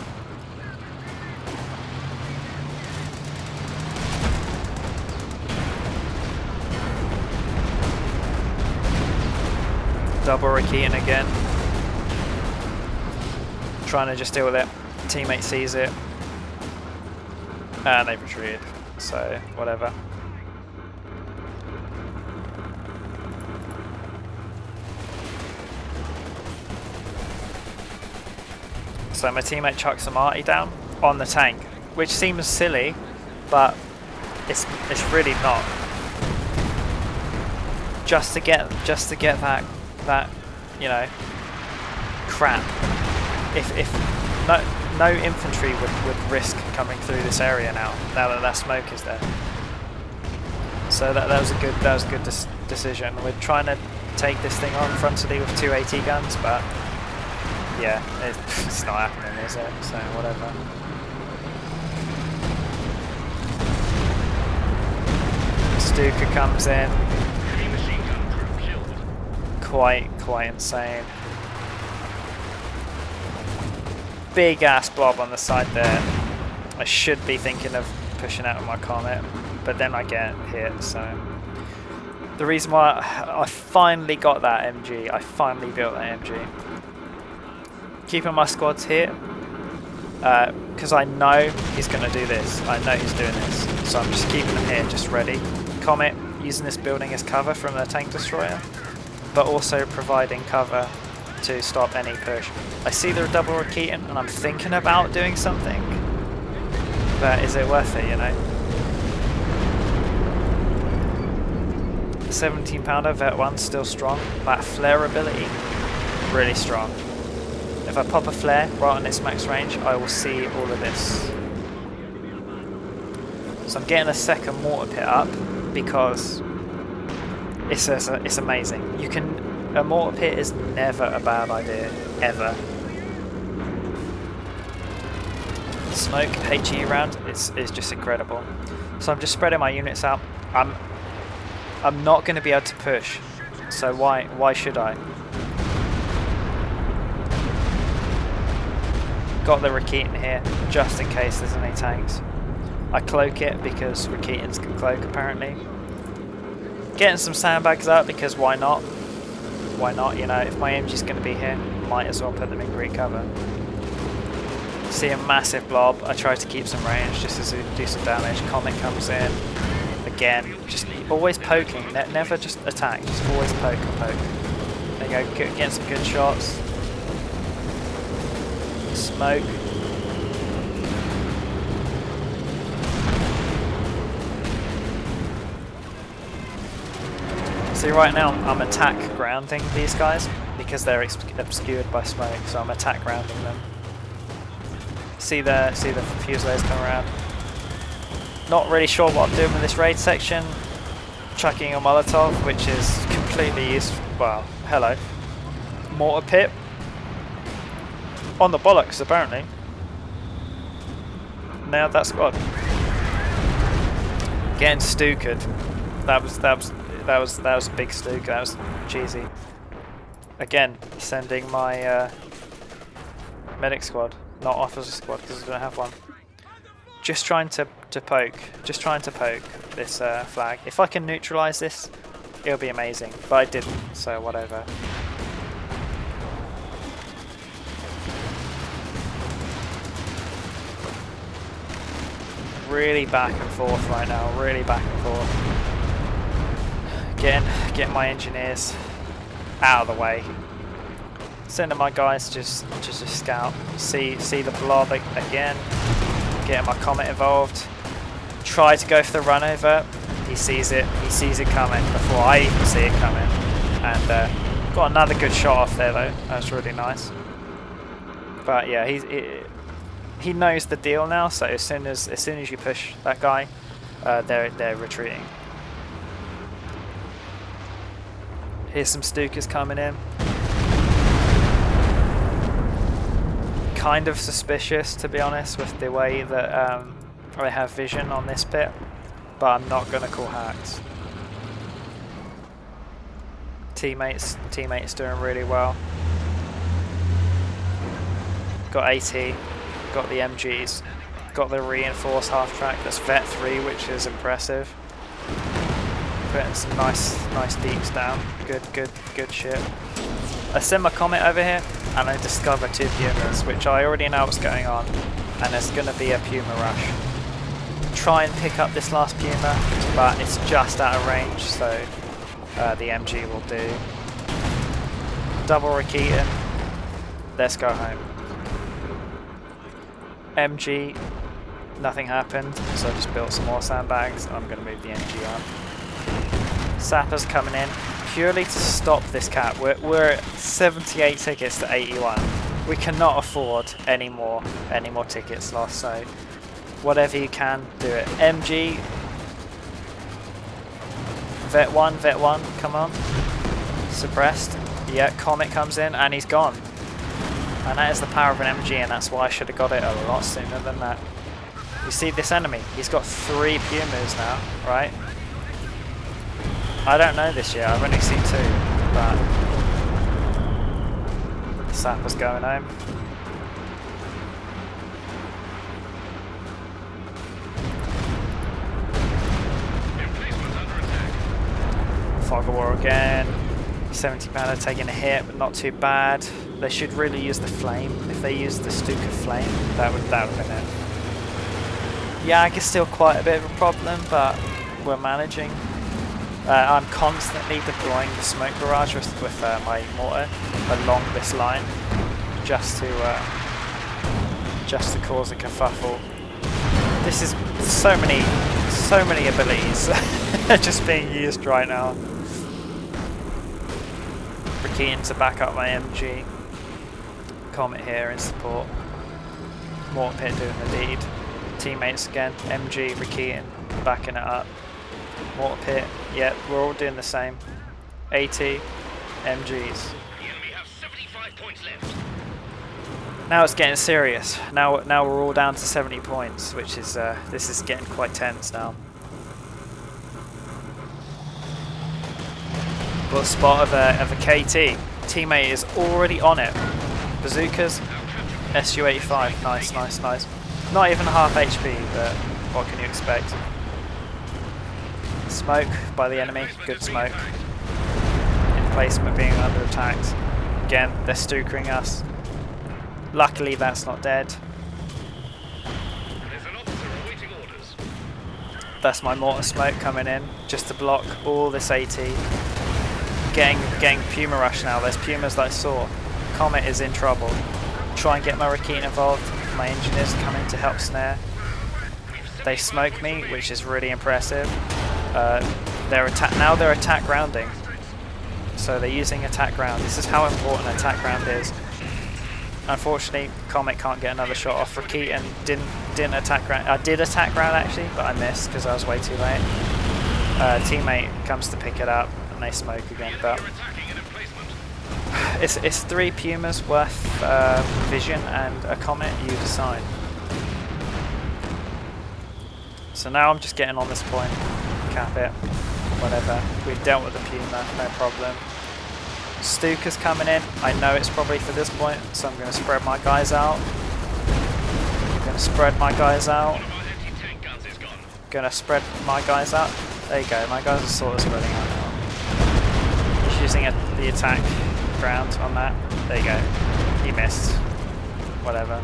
Double Rakitan again. trying to just deal with it. Teammate sees it. And they've retreated. So, whatever. So my teammate chucks some arty down on the tank, which seems silly, but it's really not. Just to get that you know, crap. If no infantry would risk coming through this area now that that smoke is there. So that was a good decision. We're trying to take this thing on frontally with 2 AT guns, but yeah, it's not happening, is it? So whatever. Stuka comes in. Quite insane. Big ass blob on the side there. I should be thinking of pushing out with my Comet, but then I get hit, so. The reason why I finally got that MG, I finally built that MG. Keeping my squads here, because I know he's going to do this. I know he's doing this, so I'm just keeping them here, just ready. Comet using this building as cover from the tank destroyer, but also providing cover to stop any push. I see the double Raketan and I'm thinking about doing something, but is it worth it, you know? 17 pounder, Vet 1 still strong. That flare ability, really strong. If I pop a flare right on its max range, I will see all of this. So I'm getting a second mortar pit up because it's amazing. You can. A mortar pit is never a bad idea, ever. Smoke HE round is just incredible. So I'm just spreading my units out. I'm not going to be able to push, so why should I? Got the Raketan here just in case there's any tanks. I cloak it because Raketans can cloak apparently. Getting some sandbags up because why not? Why not, you know, if my MG's going to be here, might as well put them in great cover. See a massive blob, I try to keep some range just to do some damage. Comet comes in, again, just always poking, never just attack, just always poke and poke. There you go, get some good shots. Smoke. See, right now I'm attack grounding these guys because they're obscured by smoke, so I'm attack grounding them. See the Fusiliers come around. Not really sure what I'm doing with this raid section. Chucking a Molotov, which is completely useful. Well, hello. Mortar pit. On the bollocks, apparently. Nailed that squad. Getting Stukered. That was a big Stuke. That was cheesy. Again, sending my medic squad, not officer squad, because I don't have one. Just trying to poke. Just trying to poke this flag. If I can neutralise this, it'll be amazing. But I didn't, so whatever. Really back and forth right now. Really back and forth. Get my engineers out of the way. Sending my guys just scout. See the blob again. Getting my Comet involved. Try to go for the run over. He sees it. He sees it coming before I even see it coming. And got another good shot off there though. That was really nice. But yeah, he knows the deal now. So as soon as you push that guy, they're retreating. Here's some Stukas coming in. Kind of suspicious, to be honest, with the way that I have vision on this bit, but I'm not going to call hacks. Teammates doing really well. Got AT, got the MGs, got the reinforced half track. That's Vet 3, which is impressive. putting some nice deeps down. Good shit. I send my Comet over here and I discover 2 Pumas, which I already know what's going on, and there's going to be a Puma rush. Try and pick up this last Puma, but it's just out of range, so the MG will do. Double Rakitin. Let's go home. MG, nothing happened, so I just built some more sandbags. I'm going to move the MG up. Sappers coming in purely to stop this cap. We're at 78 tickets to 81. We cannot afford any more tickets lost, so whatever you can, do it. MG, Vet 1, come on. Suppressed. Yeah, Comet comes in and he's gone. And that is the power of an MG, and that's why I should have got it a lot sooner than that. You see this enemy? He's got 3 Pumas now, right? I don't know this yet, I've only seen 2, but the Sapper's going home. Fog of War again. 70 pounder taking a hit, but not too bad. They should really use the flame. If they use the Stuka flame, that would have been it. Yag is still quite a bit of a problem, but we're managing. I'm constantly deploying the smoke barrage with my mortar along this line, just to cause a kerfuffle. This is so many abilities just being used right now. Rakitin to back up my MG. Comet here in support. Mortar Pit doing the lead. Teammates again. MG, Rakitin backing it up. Mortar Pit, yeah, we're all doing the same. AT, MGs. The enemy have 75 points left. Now it's getting serious. Now we're all down to 70 points, which is this is getting quite tense now. Got a spot of a KT. Teammate is already on it. Bazookas, SU-85, nice. Not even half HP, but what can you expect? Smoke by the enemy, good smoke. Emplacement being under attack. Again, they're Stukering us. Luckily that's not dead. There's an officer awaiting orders. That's my mortar smoke coming in, just to block all this AT. Getting Puma rush now, there's Pumas that I saw. Comet is in trouble. Try and get my Rakitin involved. My engineers come in to help snare. They smoke me, which is really impressive. They're attack grounding, so they're using attack ground. This is how important attack ground is. Unfortunately, Comet can't get another shot off. Rakitin didn't attack ground. I did attack ground actually, but I missed because I was way too late. Teammate comes to pick it up and they smoke again, but it's 3 Pumas worth vision and a Comet, you decide. So now I'm just getting on this point. Cap it, whatever. We've dealt with the Puma, no problem. Stuka's coming in. I know it's probably for this point, so I'm going to spread my guys out. Going to spread my guys out. There you go, my guys are sort of spreading out now. He's using the attack ground on that. There you go. He missed. Whatever.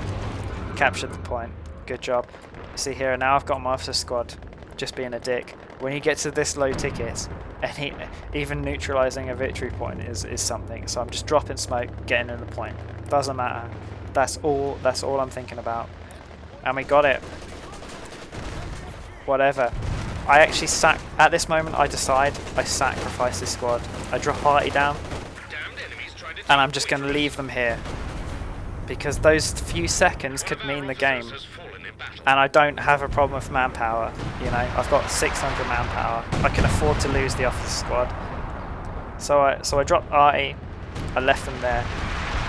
Captured the point. Good job. See here, now I've got my officer squad just being a dick. When you get to this low tickets, even neutralizing a victory point is something. So I'm just dropping smoke, getting in the point. Doesn't matter. That's all I'm thinking about. And we got it. Whatever. I actually at this moment I sacrifice this squad. I drop party down and I'm just going to leave them here. Because those few seconds could mean the game. And I don't have a problem with manpower, you know. I've got 600 manpower. I can afford to lose the officer squad. So I dropped Artie. I left them there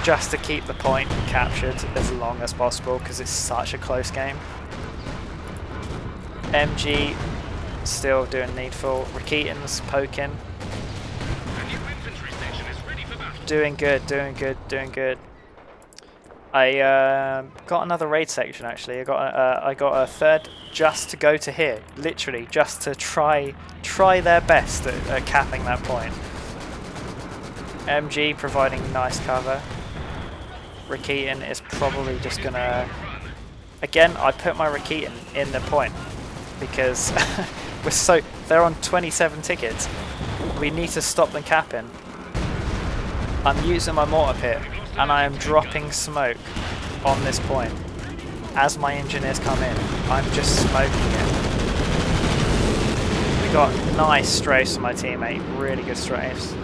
just to keep the point captured as long as possible because it's such a close game. MG still doing needful. Rakitin's poking. Doing good. I got another raid section actually. I got a third just to go to here, literally just to try their best at capping that point. MG providing nice cover. Rakitin is probably just gonna. Again, I put my Rakitin in the point because they're on 27 tickets. We need to stop them capping. I'm using my mortar pit and I am dropping smoke on this point. As my engineers come in, I'm just smoking it. We got nice strafes from my teammate, really good strafes.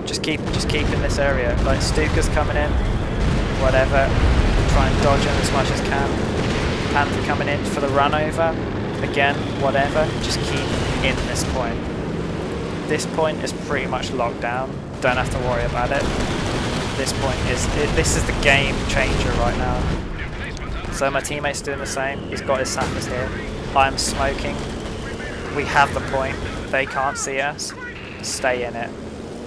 Just keep in this area. Like Stuka's coming in, whatever. Try and dodge him as much as can. Panther coming in for the run over. Again, whatever. Just keep in this point. This point is pretty much locked down. Don't have to worry about it. This is the game changer right now. So my teammate's doing the same. He's got his sappers here. I'm smoking. We have the point. They can't see us. Stay in it.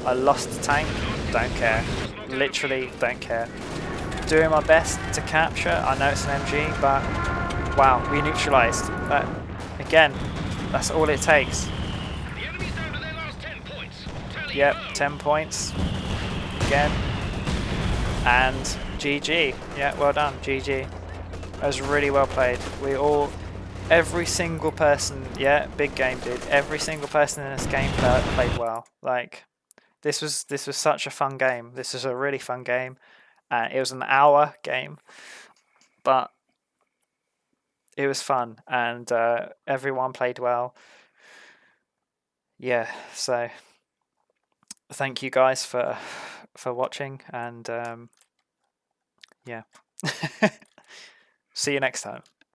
I lost the tank. Don't care. Literally don't care. Doing my best to capture. I know it's an MG, but wow, we neutralized. But again, that's all it takes. Yep, 10 points. Again. And GG. Yeah, well done. GG. That was really well played. Every single person, yeah, big game, dude. Every single person in this game played well. Like, this was such a fun game. This is a really fun game. It was an hour game, but it was fun, and everyone played well. Yeah, so thank you guys for watching, and yeah. See you next time.